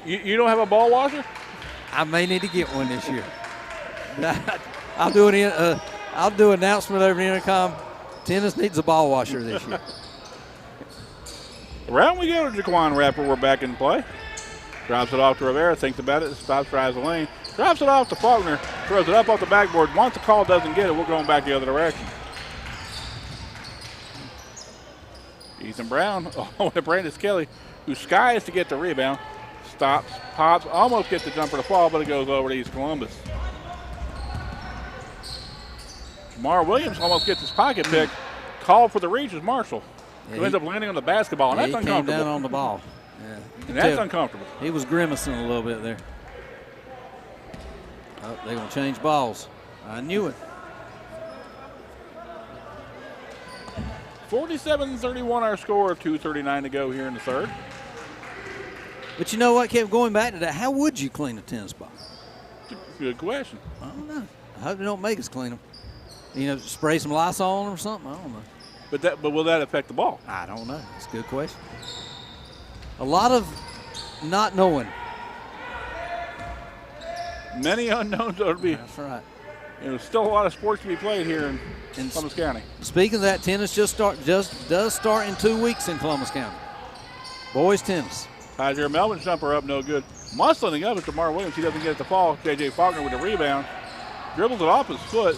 You don't have a ball washer? I may need to get one this year. I'll do an announcement over the intercom. Tennis needs a ball washer this year. Around we go to Jaquan Rapper. We're back in play. Drops it off to Rivera. Thinks about it. Stops, drives the lane. Drops it off to Faulkner. Throws it up off the backboard. Once the call doesn't get it, we're going back the other direction. Ethan Brown. Oh, to Brandis Kelly, who skies to get the rebound. Stops, pops, almost gets the jumper to fall, but it goes over to East Columbus. Jamar Williams almost gets his pocket pick. Called for the reach is Marshall, who ends up landing on the basketball, and that's uncomfortable. He came down on the ball. Yeah, and that's uncomfortable. He was grimacing a little bit there. Oh, they're going to change balls. I knew it. 47-31 our score, 2:39 to go here in the third. But you know what, kept going back to that. How would you clean a tennis ball? Good question. I don't know. I hope they don't make us clean them. You know, spray some Lysol on them or something? I don't know. But will that affect the ball? I don't know. It's a good question. A lot of not knowing. Many unknowns ought to be. That's right. There's still a lot of sports to be played here in Columbus County. Speaking of that, tennis does start in 2 weeks in Columbus County. Boys tennis. Tyler Melvin jumper up, no good. Muscling up at Jamar Williams. He doesn't get the fall. J.J. Faulkner with the rebound. Dribbles it off his foot.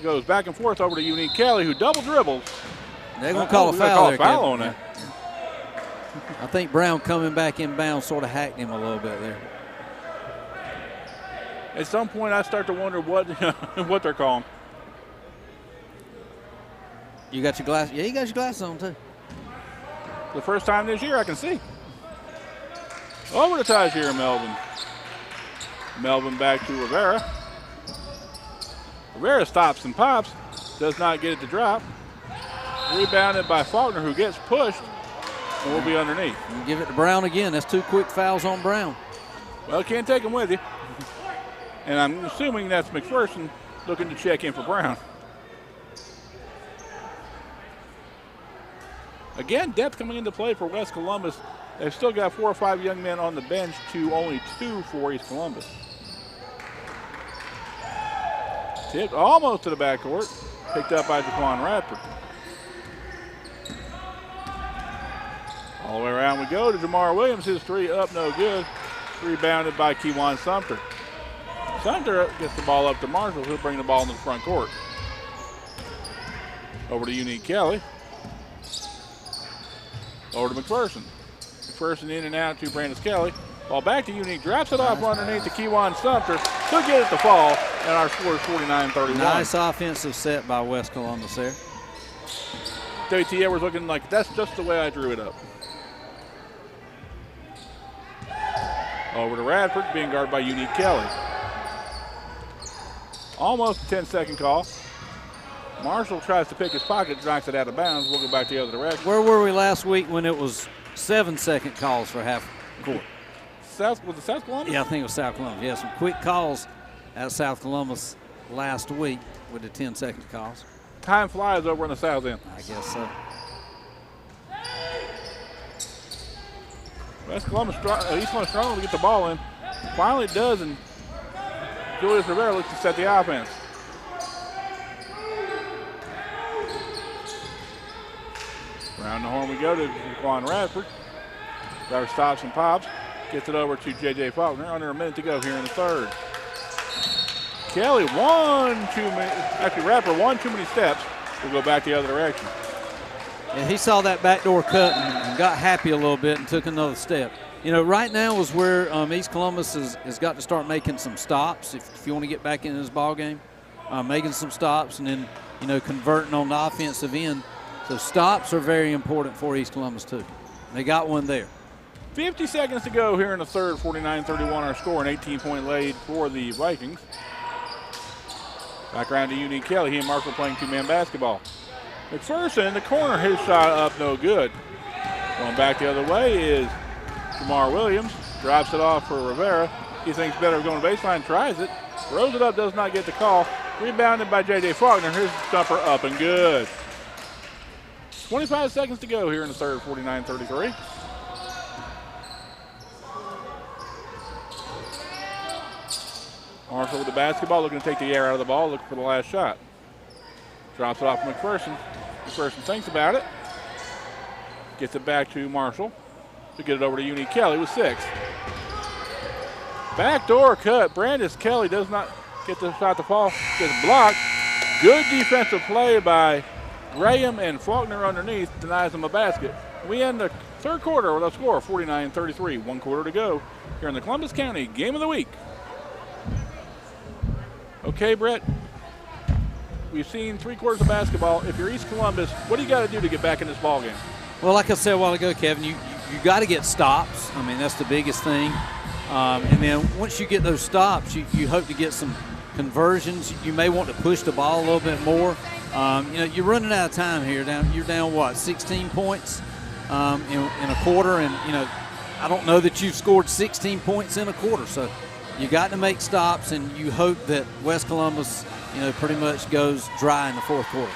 Goes back and forth over to Unique Kelly, who double dribbles. They're going to call a foul there, foul on that. I think Brown coming back inbound sort of hacked him a little bit there. At some point, I start to wonder what they're calling. You got your glass? Yeah, you got your glasses on, too. The first time this year I can see. Over to Tysier Melvin. Melvin back to Rivera. Rivera stops and pops. Does not get it to drop. Rebounded by Faulkner, who gets pushed and will be underneath. You give it to Brown again. That's 2 quick fouls on Brown. Well, can't take him with you. And I'm assuming that's McPherson looking to check in for Brown. Again, depth coming into play for West Columbus. They've still got 4 or 5 young men on the bench to only 2 for East Columbus. Tipped almost to the backcourt. Picked up by Jaquan Radford. All the way around we go to Jamar Williams. His three up, no good. Rebounded by Kewan Sumter. Sumter gets the ball up to Marshall, who'll bring the ball into the front court. Over to Unique Kelly. Over to McPherson. McPherson in and out to Brandis Kelly. Ball back to Unique. Drops it off underneath to Kewan Sumter. He'll get it to fall, and our score is 49-31. Nice offensive set by West Columbus there. W.T. Edwards looking like that's just the way I drew it up. Over to Radford, being guarded by Unique Kelly. Almost a 10-second call. Marshall tries to pick his pocket, knocks it out of bounds. We'll go back the other direction. Where were we last week when it was 7-second calls for half court? Was it South Columbus? Yeah, I think it was South Columbus. Yeah, some quick calls at South Columbus last week with the 10-second calls. Time flies over in the South End. I guess so. West Columbus, East Columbus struggling to get the ball in. Finally it does, and Julius Rivera looks to set the offense. Around the horn we go to Jaquan Radford. Driver stops and pops. Gets it over to J.J. Faulkner. Under a minute to go here in the third. Kelly, Radford, one too many steps. We'll go back the other direction. Yeah, he saw that backdoor cut and got happy a little bit and took another step. You know, right now is where East Columbus has got to start making some stops if you want to get back into this ball game. Making some stops and then, you know, converting on the offensive end. So stops are very important for East Columbus too. They got one there. 50 seconds to go here in the third, 49-31 our score, an 18-point lead for the Vikings. Back around to Unique Kelly. He and Marshall playing two-man basketball. McPherson in the corner, his shot up, no good. Going back the other way is Jamar Williams. Drops it off for Rivera. He thinks better of going to baseline, tries it. Throws it up, does not get the call. Rebounded by J.J. Faulkner. His jumper up and good. 25 seconds to go here in the third, 49-33. Marshall with the basketball, looking to take the air out of the ball, looking for the last shot. Drops it off to McPherson. McPherson thinks about it. Gets it back to Marshall to get it over to Unique Kelly with 6. Backdoor cut. Brandis Kelly does not get the shot to fall. Gets blocked. Good defensive play by Graham, and Faulkner underneath denies him a basket. We end the third quarter with a score of 49-33. 1 quarter to go here in the Columbus County Game of the Week. Okay, Brett, we've seen 3 quarters of basketball. If you're East Columbus, what do you got to do to get back in this ball game? Well, like I said a while ago, Kevin, you got to get stops. I mean, that's the biggest thing. And then once you get those stops, you hope to get some conversions. You may want to push the ball a little bit more. You're running out of time here. You're down, what, 16 points in a quarter? And, I don't know that you've scored 16 points in a quarter. So you got to make stops, and you hope that West Columbus, pretty much goes dry in the fourth quarter.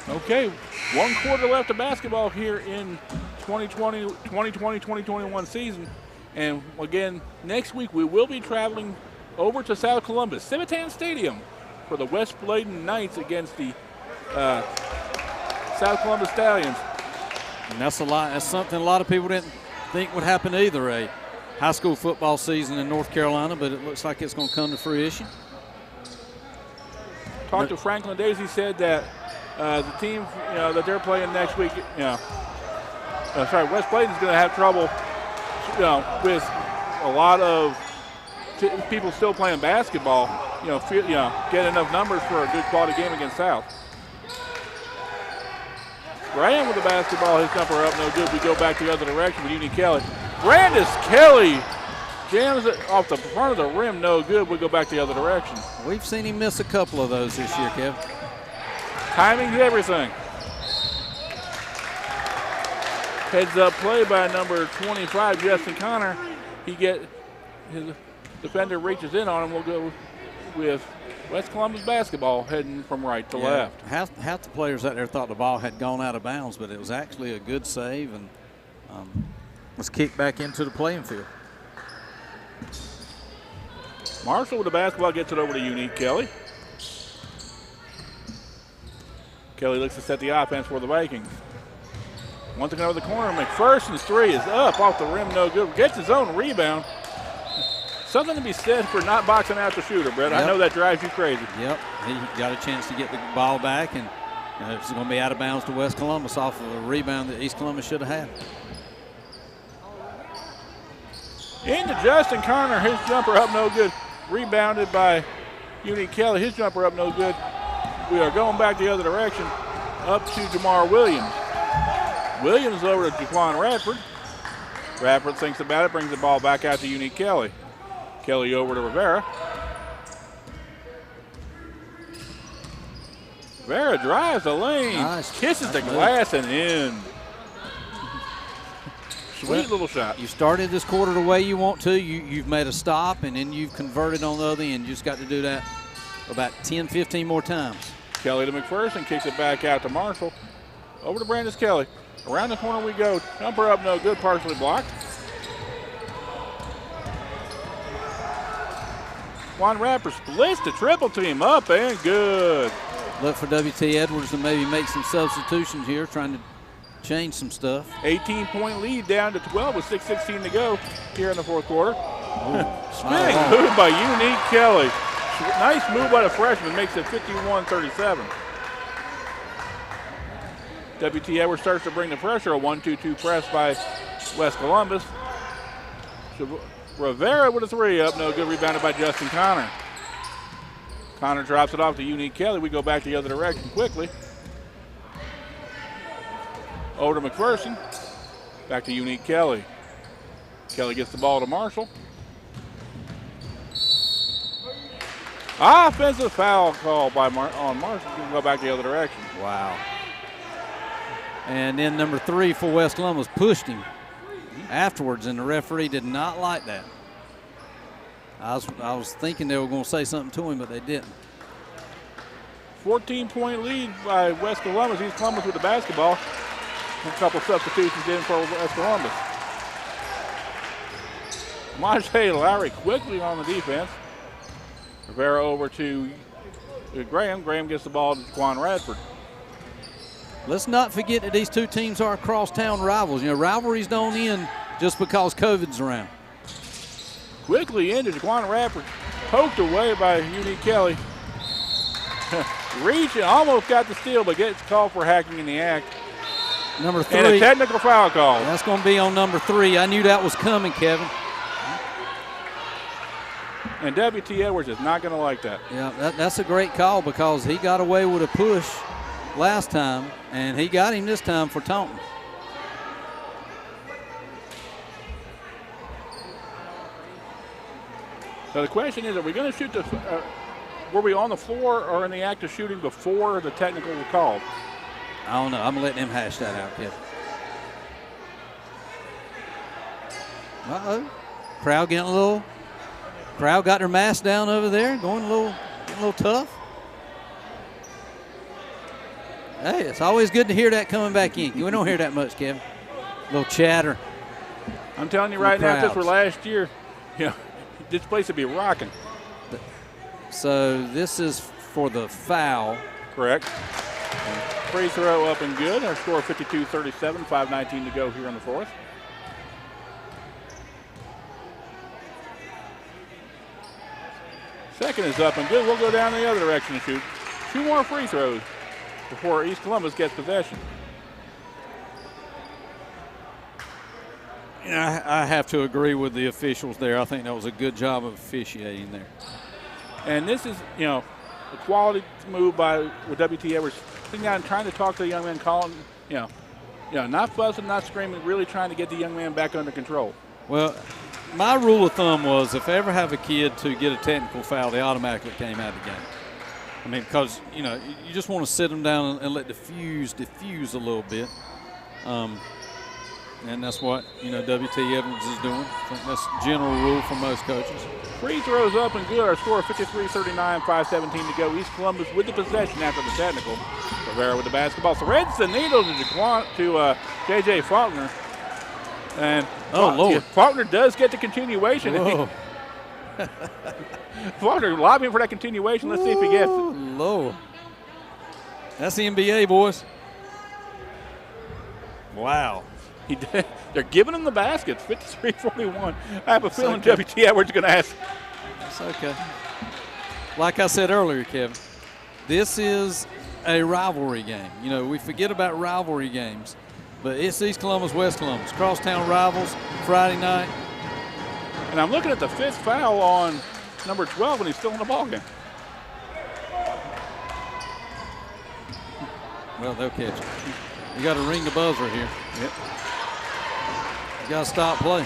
Okay, 1 quarter left of basketball here in 2020-2021 season. And again, next week we will be traveling over to South Columbus, Civitan Stadium, for the West Bladen Knights against the South Columbus Stallions. And that's something a lot of people didn't think would happen either, a high school football season in North Carolina, but it looks like it's going to come to fruition. Talked to Franklin Daisy, said that the team that they're playing next week, West Bladen's going to have trouble with a lot of people still playing basketball, get enough numbers for a good quality game against South. Graham with the basketball, his jumper up, no good. We go back the other direction with Unique Kelly. Brandis Kelly jams it off the front of the rim, no good. We go back the other direction. We've seen him miss a couple of those this year, Kev. Timing's everything. Heads up play by number 25, Justin Connor. His defender reaches in on him. We'll go with West Columbus basketball heading from right to left. Half the players out there thought the ball had gone out of bounds, but it was actually a good save and was kicked back into the playing field. Marshall with the basketball gets it over to Unique Kelly. Kelly looks to set the offense for the Vikings. Once again over the corner, McPherson's 3 is up off the rim, no good. Gets his own rebound. Something to be said for not boxing out the shooter, Brett. Yep. I know that drives you crazy. Yep, he got a chance to get the ball back, and it's going to be out of bounds to West Columbus off of a rebound that East Columbus should have had. Into Justin Connor, his jumper up no good. Rebounded by Unique Kelly, his jumper up no good. We are going back the other direction, up to Jamar Williams. Williams over to Jaquan Radford. Radford thinks about it, brings the ball back out to Unique Kelly. Kelly over to Rivera. Rivera drives the lane, kisses the glass and in. Sweet little shot. You started this quarter the way you want to. You've made a stop, and then you've converted on the other end. You just got to do that about 10, 15 more times. Kelly to McPherson, kicks it back out to Marshall. Over to Brandis Kelly. Around the corner we go. Jumper up, no good, partially blocked. Juan Rapper splits the triple team up and good. Look for W.T. Edwards to maybe make some substitutions here, trying to change some stuff. 18-point lead down to 12 with 6:16 to go here in the fourth quarter. Spinning move by Unique Kelly. Nice move by the freshman, makes it 51-37. W.T. Edwards starts to bring the pressure, a 1-2-2 press by West Columbus. Rivera with a 3 up, no good, rebounded by Justin Connor. Connor drops it off to Unique Kelly. We go back the other direction quickly. Over to McPherson. Back to Unique Kelly. Kelly gets the ball to Marshall. Offensive foul call by on Marshall. We can go back the other direction. Wow. And then number 3 for West Columbus pushed him afterwards, and the referee did not like that. I was thinking they were going to say something to him, but they didn't. 14-point lead by West Columbus. East Columbus with the basketball. A couple substitutions in for West Columbus. Majay Lowry quickly on the defense. Rivera over to Graham. Graham gets the ball to Jaquan Radford. Let's not forget that these two teams are crosstown rivals. You know, rivalries don't end just because COVID's around. Quickly into Jaquan Radford. Poked away by Unique Kelly. Reaching, almost got the steal, but gets called for hacking in the act. Number 3. And a technical foul call. That's going to be on number 3. I knew that was coming, Kevin. And W.T. Edwards is not going to like that. Yeah, that's a great call because he got away with a push last time, and he got him this time for Taunton. So the question is, are we going to shoot the were we on the floor or in the act of shooting before the technical was called? I don't know. I'm letting him hash that out, Kevin. Uh-oh. Crowd getting a little. Crowd got their mask down over there, getting a little tough. Hey, it's always good to hear that coming back in. We don't hear that much, Kevin. A little chatter. I'm telling you right now, if this were last year, you know, this place would be rocking. So this is for the foul. Correct. Free throw up and good. Our score 52-37, 5:19 to go here in the fourth. Second is up and good. We'll go down the other direction and shoot 2 more free throws before East Columbus gets possession. Yeah, I have to agree with the officials there. I think that was a good job of officiating there. And this is, you know, a quality move with W.T. Edwards. Sitting down and trying to talk to the young man, calling, you know, not fussing, not screaming, really trying to get the young man back under control. Well, my rule of thumb was if I ever have a kid to get a technical foul, they automatically came out of the game. I mean, because, you know, you just want to sit them down and let diffuse a little bit. And that's what, you know, W.T. Edwards is doing. I think that's the general rule for most coaches. Free throws up and good. Our score 53-39, 5:17 to go. East Columbus with the possession after the technical. Rivera with the basketball. Threads the needle to J.J. Faulkner. And Lord. Faulkner does get the continuation. Faulkner lobbying for that continuation. Let's see if he gets it. Lord. That's the NBA, boys. Wow. They're giving him the baskets, 53-41. I have a feeling W.T. Edwards is going to ask. That's okay. Like I said earlier, Kevin, this is a rivalry game. You know, we forget about rivalry games, but it's East Columbus, West Columbus, crosstown rivals, Friday night. And I'm looking at the 5th foul on number 12, and he's still in the ballgame. Well, they'll catch it. You got to ring the buzzer here. Yep. You got to stop play.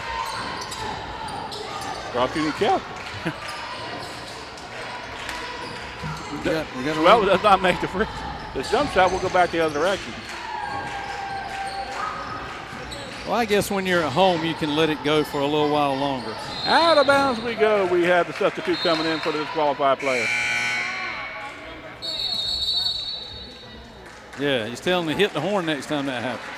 Drop Unique Kelly. Well, it does not make the first. The jump shot will go back the other direction. Well, I guess when you're at home, you can let it go for a little while longer. Out of bounds we go. We have the substitute coming in for the disqualified player. Yeah, he's telling me hit the horn next time that happens.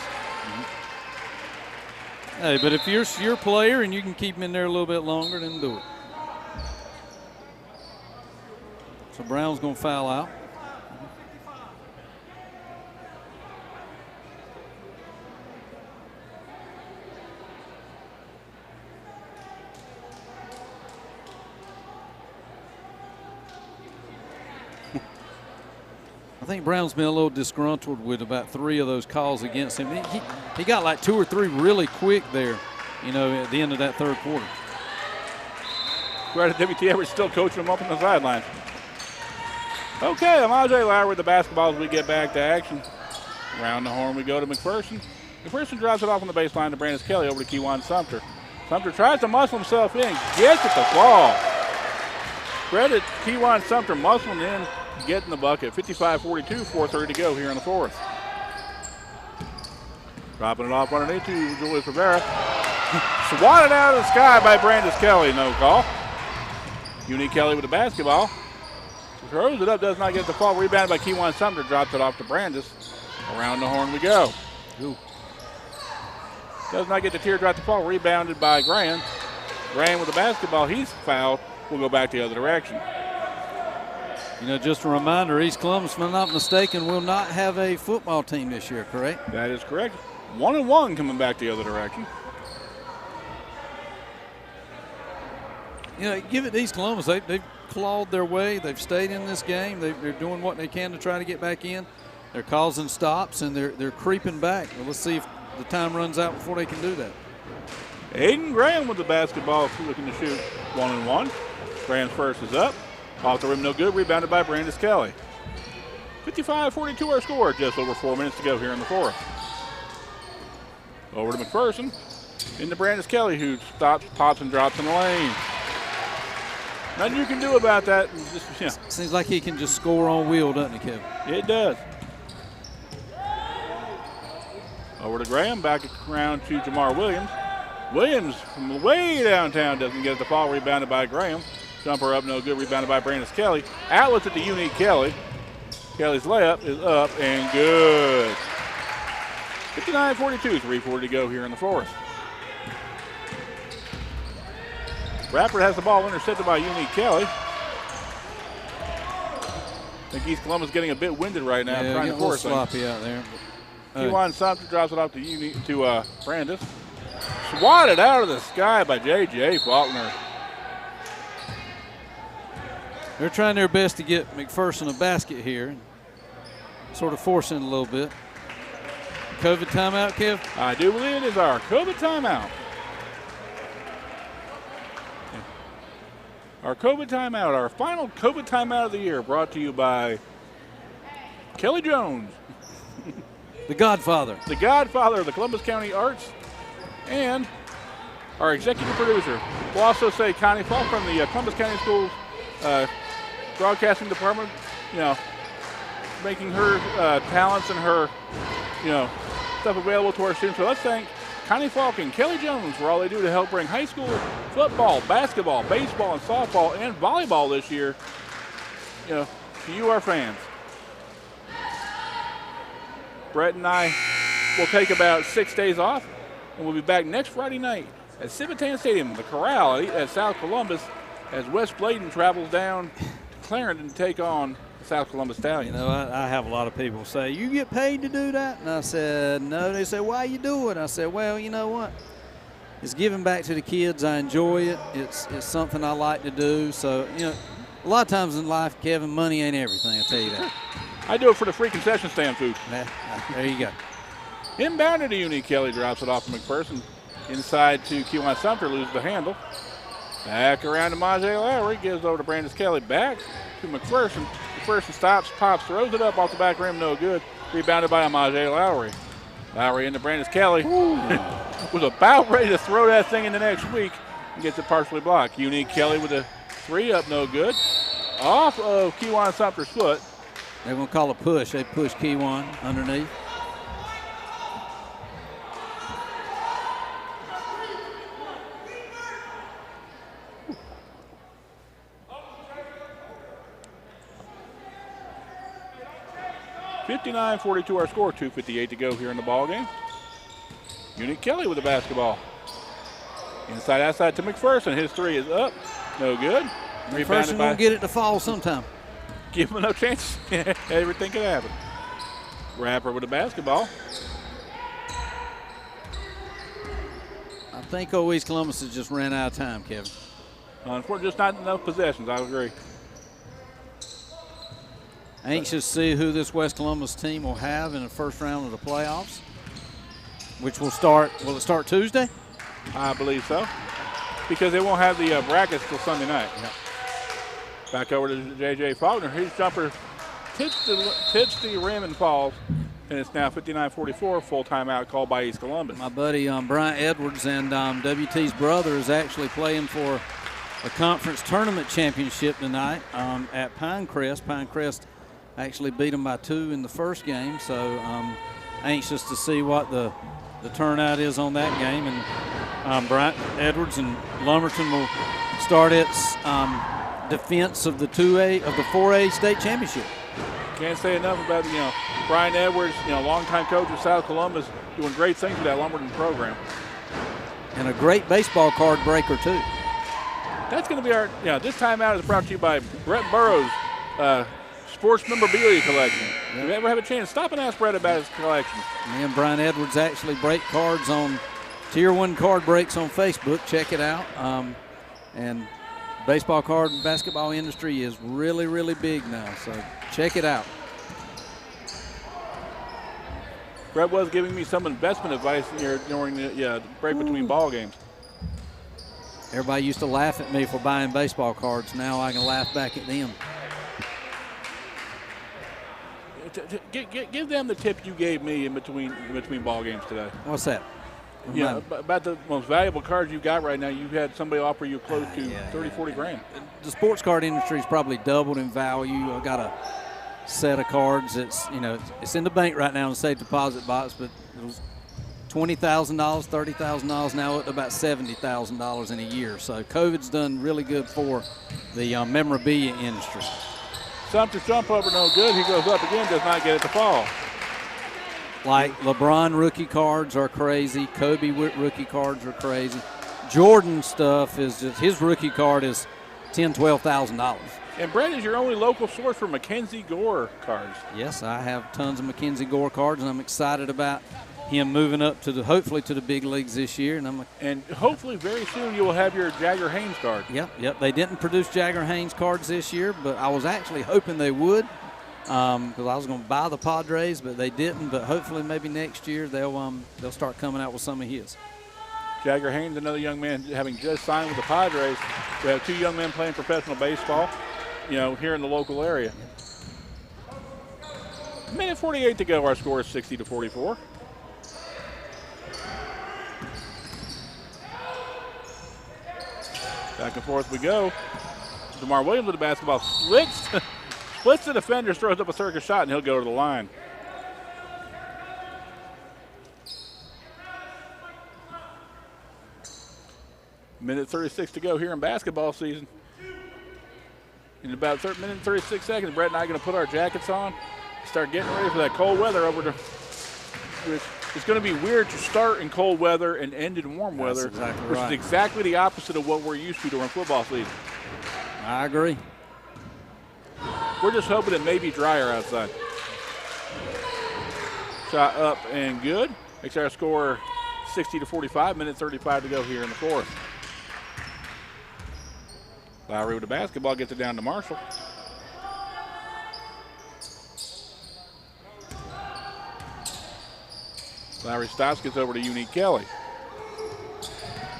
Hey, but if you're your player and you can keep him in there a little bit longer, then do it. So Brown's going to foul out. I think Brown's been a little disgruntled with about 3 of those calls against him. He got like 2 or 3 really quick there, you know, at the end of that third quarter. Right at W.T. Edwards still coaching him up on the sideline. Okay, Amaje Lauer with the basketball as we get back to action. Around the horn we go to McPherson. McPherson drives it off on the baseline to Brandis Kelly over to Kewan Sumter. Sumter tries to muscle himself in, gets at the ball. Credit Kewan Sumter muscling in, getting the bucket. 55-42, 4:30 to go here in the fourth. Dropping it off underneath to Julius Rivera. Swatted out of the sky by Brandis Kelly, no call. Unique Kelly with the basketball. Throws it up, does not get the fall. Rebounded by Kewan Sumter, drops it off to Brandis. Around the horn we go. Ooh. Does not get the teardrop to fall. Rebounded by Graham. Graham with the basketball. He's fouled. We'll go back the other direction. You know, just a reminder, East Columbus, if I'm not mistaken, will not have a football team this year, correct? That is correct. 1-1 coming back the other direction. You know, give it to East Columbus. They've clawed their way. They've stayed in this game. They're doing what they can to try to get back in. They're causing stops, and they're creeping back. Well, let's see if the time runs out before they can do that. Aiden Graham with the basketball, looking to shoot 1-1. Graham's first is up. Off the rim, no good. Rebounded by Brandis Kelly. 55-42 our score. Just over 4 minutes to go here in the fourth. Over to McPherson. Into Brandis Kelly, who stops, pops, and drops in the lane. Nothing you can do about that. Just, Seems like he can just score on wheel, doesn't it, Kevin? It does. Over to Graham, back around to Jamar Williams. Williams from way downtown doesn't get the ball, rebounded by Graham. Jumper up, no good, rebounded by Brandis Kelly. Outlets at the Unique Kelly. Kelly's layup is up and good. 59-42, 3:40 to go here in the fourth. Rappert has the ball intercepted by Unique Kelly. I think East Columbus getting a bit winded right now, Yeah, trying to force things. sloppy out there. Kewan Sumter drops it off to Brandis. Swatted out of the sky by J.J. Faulkner. They're trying their best to get McPherson a basket here. Sort of forcing a little bit. COVID timeout, Kev? I do believe it is our COVID timeout. Our COVID timeout, our final COVID timeout of the year, brought to you by Kelly Jones, The Godfather. the godfather of the Columbus County Arts, and our executive producer. We'll also say Connie Falk from the Columbus County Schools Broadcasting Department, making her talents and her, stuff available to our students. So let's thank Connie Falk and Kelly Jones for all they do to help bring high school football, basketball, baseball, and softball and volleyball this year, to you, our fans. Brett and I will take about 6 days off, and we'll be back next Friday night at Civitan Stadium, the Corral at South Columbus, as West Bladen travels down to Clarendon to take on the South Columbus Stallions. I have a lot of people say, you get paid to do that? And I said, no. They say, why you do it? I said, well, you know what? It's giving back to the kids. I enjoy it. It's something I like to do. So, a lot of times in life, Kevin, money ain't everything, I'll tell you that. I do it for the free concession stand food. There you go. Inbound to Unique Kelly, drops it off to McPherson. Inside to Kewan Sumter, loses the handle. Back around to Majay Lowry, gives over to Brandis Kelly. Back to McPherson. McPherson stops, pops, throws it up off the back rim, no good. Rebounded by Majay Lowry. Lowry into Brandis Kelly. Was about ready to throw that thing in the next week and gets it partially blocked. Unique Kelly with a three up, no good. Off of Kewan Sumter's foot. They're going to call a push. They push Kewan underneath. (59-42) our score. 2:58 to go here in the ball game. Unique Kelly with the basketball. Inside outside to McPherson. His three is up, no good. McPherson will get it to fall sometime. Give him no chance. Everything can happen. Rapper with the basketball. I think East Columbus has just ran out of time, Kevin. Unfortunately, just not enough possessions. I agree. Anxious to see who this West Columbus team will have in the first round of the playoffs, which will it start Tuesday? I believe so, because they won't have the brackets till Sunday night. Yep. Back over to J.J. Faulkner. His jumper tips the rim and falls, and it's now 59-44, full timeout called by East Columbus. My buddy Brian Edwards and WT's brother is actually playing for a conference tournament championship tonight at Pinecrest. Pinecrest actually beat them by 2 in the first game, so anxious to see what the turnout is on that game. And Brian Edwards and Lumberton will start its defense of the 4A state championship. Can't say enough about Brian Edwards, longtime coach of South Columbus, doing great things with that Lumberton program. And a great baseball card breaker too. That's going to be our. This timeout is brought to you by Brett Burrows sports memorabilia collection. If you ever have a chance, stop and ask Brett about his collection. Me and Brian Edwards actually break cards on Tier 1 Card Breaks on Facebook. Check it out. And baseball card and basketball industry is really, really big now, so check it out. Brett was giving me some investment advice here during the break between ball games. Everybody used to laugh at me for buying baseball cards. Now I can laugh back at them. Give them the tip you gave me in between ball games today. What's that? Yeah, about the most valuable cards you got right now. You had somebody offer you close to 30, 40 grand. The sports card industry's probably doubled in value. I got a set of cards that's, it's in the bank right now in the safe deposit box, but it was $20,000, $30,000, now up to about $70,000 in a year. So COVID's done really good for the memorabilia industry. Sumter's jump over no good. He goes up again, does not get it to fall. Like LeBron rookie cards are crazy. Kobe rookie cards are crazy. Jordan stuff is just, his rookie card is $10,000, $12,000. And Brett is your only local source for Mackenzie Gore cards. Yes, I have tons of Mackenzie Gore cards, and I'm excited about him moving up to hopefully to the big leagues this year. And hopefully very soon you will have your Jagger Haynes card. Yep. They didn't produce Jagger Haynes cards this year, but I was actually hoping they would because I was going to buy the Padres, but they didn't. But hopefully maybe next year they'll start coming out with some of his. Jagger Haynes, another young man having just signed with the Padres. We have two young men playing professional baseball, here in the local area. Minute 48 to go. Our score is 60-44. Back and forth we go. DeMar Williams with the basketball splits the defenders, throws up a circus shot, and he'll go to the line. Minute 36 to go here in basketball season. In about minute and 36 seconds, Brett and I are going to put our jackets on, start getting ready for that cold weather It's going to be weird to start in cold weather and end in warm weather, exactly which right. is exactly the opposite of what we're used to during football season. I agree. We're just hoping it may be drier outside. Shot up and good. Makes our score 60-45, minute 35 to go here in the fourth. Lowry with the basketball, gets it down to Marshall. Lowry stops, gets over to Unique Kelly.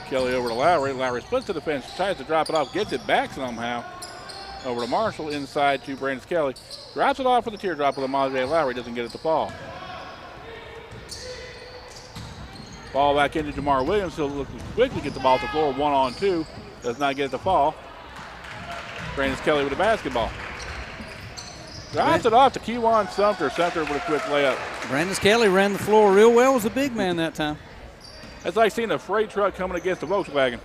Kelly over to Lowry. Lowry splits the defense, tries to drop it off, gets it back somehow. Over to Marshall, inside to Brandon Kelly. Drops it off for the teardrop with Amaje Lowry, doesn't get it to fall. Ball back into Jamar Williams. He'll quickly get the ball to the floor, 1-on-2. Does not get it to fall. Brandon Kelly with the basketball. Drops it off to Kewan Sumter. Sumter with a quick layup. Brandon Kelly ran the floor real well. Was a big man that time. That's like seeing a freight truck coming against a Volkswagen.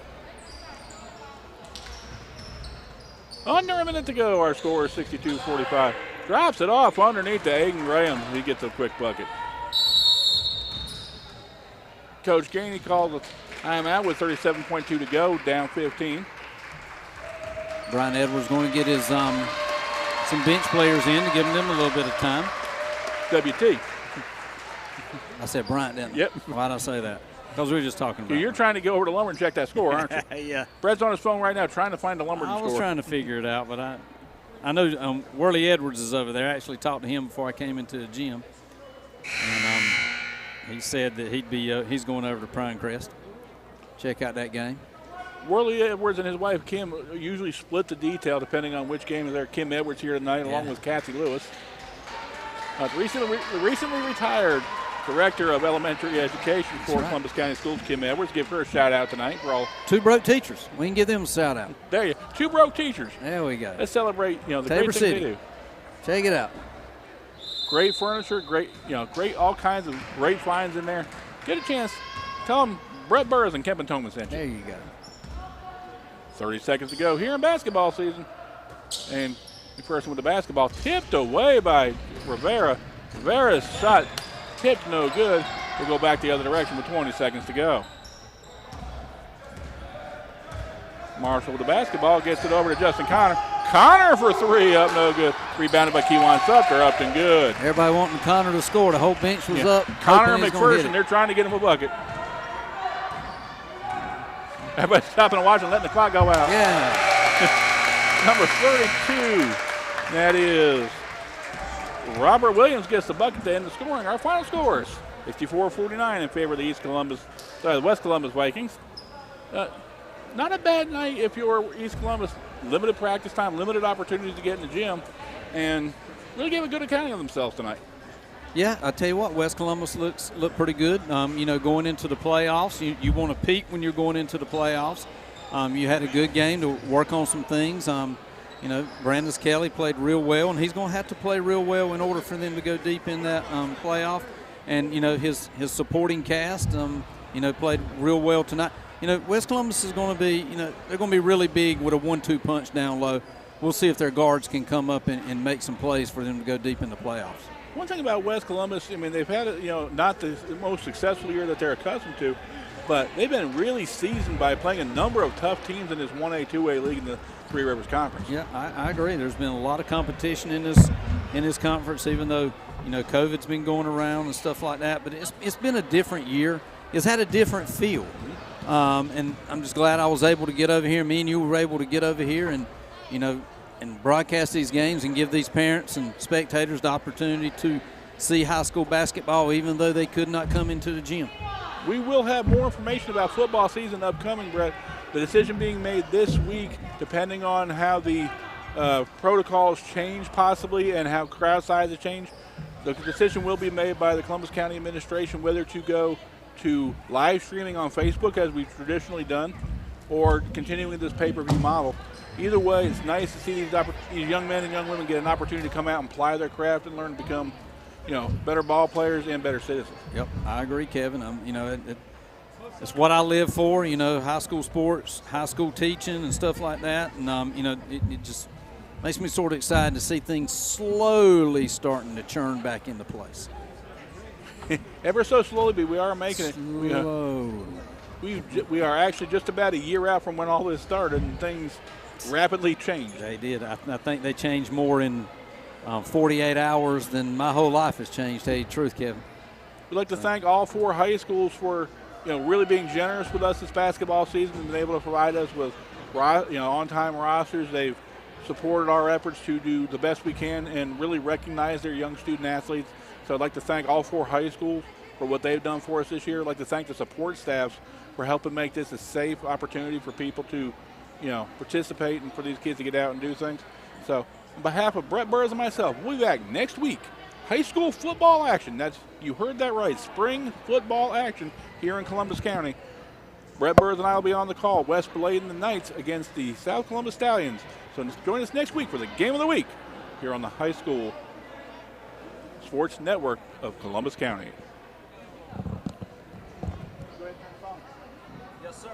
Under a minute to go. Our score is 62-45. Drops it off underneath to Aiden Graham. He gets a quick bucket. Coach Gainey calls a timeout with 37.2 to go, down 15. Brian Edwards going to get his some bench players in to give them a little bit of time. WT. I said Bryant, didn't I? Yep. Why did I say that? Because we were just talking about You're trying to go over to Lumber and check that score, aren't you? Yeah. Brett's on his phone right now trying to find the Lumberton score. I was trying to figure it out, but I know Worley Edwards is over there. I actually talked to him before I came into the gym. And he said that he's going over to Pinecrest. Check out that game. Worley Edwards and his wife Kim usually split the detail depending on which game is there. Kim Edwards here tonight, along with Kathy Lewis. Recently retired Director of Elementary Education for Columbus County Schools, Kim Edwards. Give her a shout out tonight for all. Two broke teachers. We can give them a shout out. There you go. Two broke teachers. There we go. Let's celebrate, the Tabor great thing City. they do. Check it out. Great furniture, great all kinds of great finds in there. Get a chance. Tell them Brett Burrs and Kevin Toman sent you. There you go. 30 seconds to go here in basketball season. And the person with the basketball tipped away by Rivera. Rivera's shot tipped no good. We'll go back the other direction with 20 seconds to go. Marshall with the basketball, gets it over to Justin Connor. Connor for three, up no good. Rebounded by Keewan Sutker, up and good. Everybody wanting Connor to score. The whole bench was up. Connor and McPherson, they're trying to get him a bucket. Everybody's stopping and watching, letting the clock go out. Yeah. Number 32, that is Robert Williams gets the bucket to end the scoring. Our final scores, 64-49 in favor of the West Columbus Vikings. Not a bad night if you're East Columbus. Limited practice time, limited opportunities to get in the gym, and really gave a good accounting of themselves tonight. Yeah, I tell you what, West Columbus look pretty good. Going into the playoffs, you want to peak when you're going into the playoffs. You had a good game to work on some things. Brandon Kelly played real well, and he's going to have to play real well in order for them to go deep in that playoff. And his supporting cast, played real well tonight. West Columbus is going to be, they're going to be really big with a 1-2 punch down low. We'll see if their guards can come up and make some plays for them to go deep in the playoffs. One thing about West Columbus, they've had, not the most successful year that they're accustomed to, but they've been really seasoned by playing a number of tough teams in this 1A, 2A league in the Three Rivers Conference. Yeah, I agree. There's been a lot of competition in this conference, even though, COVID's been going around and stuff like that, but it's been a different year. It's had a different feel. And I'm just glad I was able to get over here. Me and you were able to get over here and broadcast these games and give these parents and spectators the opportunity to see high school basketball, even though they could not come into the gym. We will have more information about football season upcoming, Brett. The decision being made this week, depending on how the protocols change possibly and how crowd sizes change. The decision will be made by the Columbus County administration whether to go to live streaming on Facebook as we've traditionally done, or continuing this pay-per-view model. Either way, it's nice to see these young men and young women get an opportunity to come out and ply their craft and learn to become, better ball players and better citizens. Yep, I agree, Kevin. It's what I live for. High school sports, high school teaching, and stuff like that. And it just makes me sort of excited to see things slowly starting to churn back into place. Ever so slowly, but we are making it. We are actually just about a year out from when all this started, and things rapidly changed. They did. I think they changed more in 48 hours than my whole life has changed, to tell you the truth, Kevin. We'd like to thank all 4 high schools for really being generous with us this basketball season and been able to provide us with on-time rosters. They've supported our efforts to do the best we can and really recognize their young student athletes. So I'd like to thank all 4 high schools for what they've done for us this year. I'd like to thank the support staffs for helping make this a safe opportunity for people to, participate and for these kids to get out and do things. So on behalf of Brett Burrs and myself, we'll be back next week. High school football action. You heard that right. Spring football action here in Columbus County. Brett Burrs and I will be on the call. West Bladen the Knights against the South Columbus Stallions. So join us next week for the game of the week here on the High School Sports Network of Columbus County. Yes, sir.